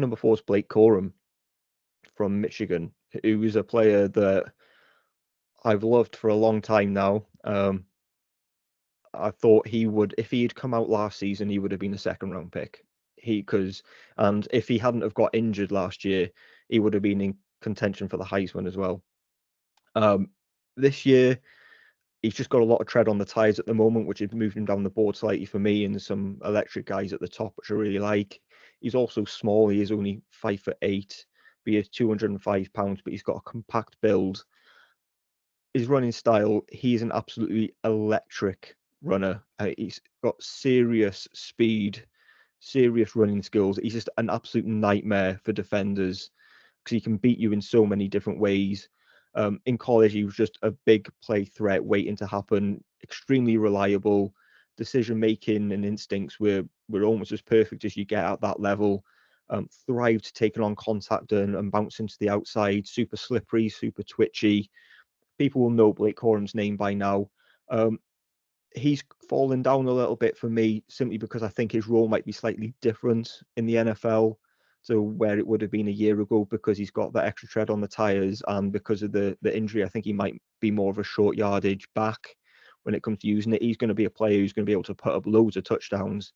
number 4 is Blake Corum from Michigan, who is a player that I've loved for a long time now. I thought he would, if he had come out last season, he would have been a second round pick. And if he hadn't have got injured last year, he would have been in contention for the Heisman as well. This year, he's just got a lot of tread on the tires at the moment, which has moved him down the board slightly for me, and some electric guys at the top, which I really like. He's also small. He is only 5'8", but he is 205 pounds, but he's got a compact build. His running style, he's an absolutely electric runner. He's got serious speed, serious running skills. He's just an absolute nightmare for defenders because he can beat you in so many different ways. In college, he was just a big play threat waiting to happen, extremely reliable. Decision making and instincts were almost as perfect as you get at that level. Thrived taking on contact and bouncing to the outside, super slippery, super twitchy. People will know Blake Corum's name by now. He's fallen down a little bit for me simply because I think his role might be slightly different in the NFL to where it would have been a year ago, because he's got that extra tread on the tires, and because of the injury, I think he might be more of a short yardage back when it comes to using it. He's going to be a player who's going to be able to put up loads of touchdowns,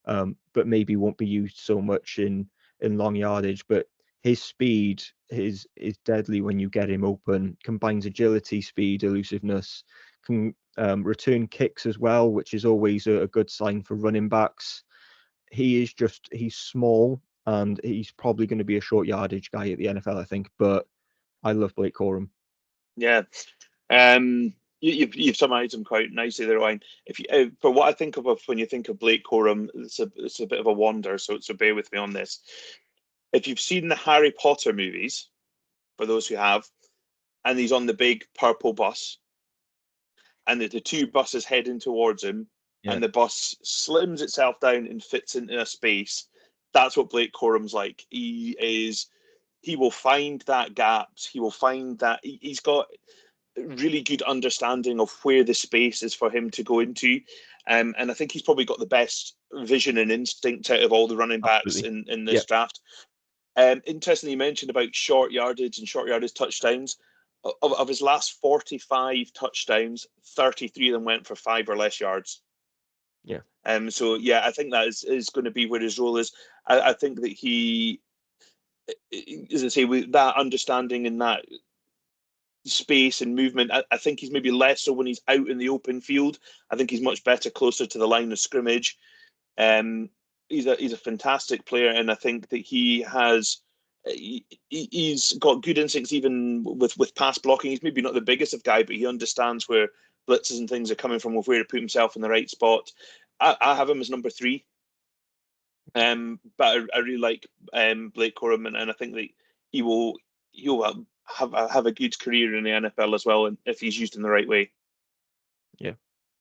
but maybe won't be used so much in long yardage. But his speed is deadly when you get him open. Combines agility, speed, elusiveness. Can return kicks as well, which is always a good sign for running backs. He's small, and he's probably going to be a short yardage guy at the NFL, I think. But I love Blake Corum. Yeah. You've summarised him quite nicely there, Ryan. If you, for what I think of when you think of Blake Corum, it's a bit of a wander, so bear with me on this. If you've seen the Harry Potter movies, for those who have, and he's on the big purple bus, and the two buses heading towards him, and the bus slims itself down and fits into a space, that's what Blake Corum's like. He will find that gaps. He will find that he's got really good understanding of where the space is for him to go into. And I think he's probably got the best vision and instinct out of all the running backs in this draft. Interestingly, you mentioned about short yardage and short yardage touchdowns. Of his last 45 touchdowns, 33 of them went for 5 or less yards. Yeah. So, yeah, I think that is going to be where his role is. I think that he, as I say, with that understanding and that space and movement, I think he's maybe less so when he's out in the open field. I think he's much better closer to the line of scrimmage. He's a fantastic player, and I think that he's got good instincts even with pass blocking. He's maybe not the biggest of guy, but he understands where blitzes and things are coming from, with where to put himself in the right spot. I have him as number 3. But I really like Blake Corum, and I think that he'll have a good career in the NFL as well, and if he's used in the right way. Yeah,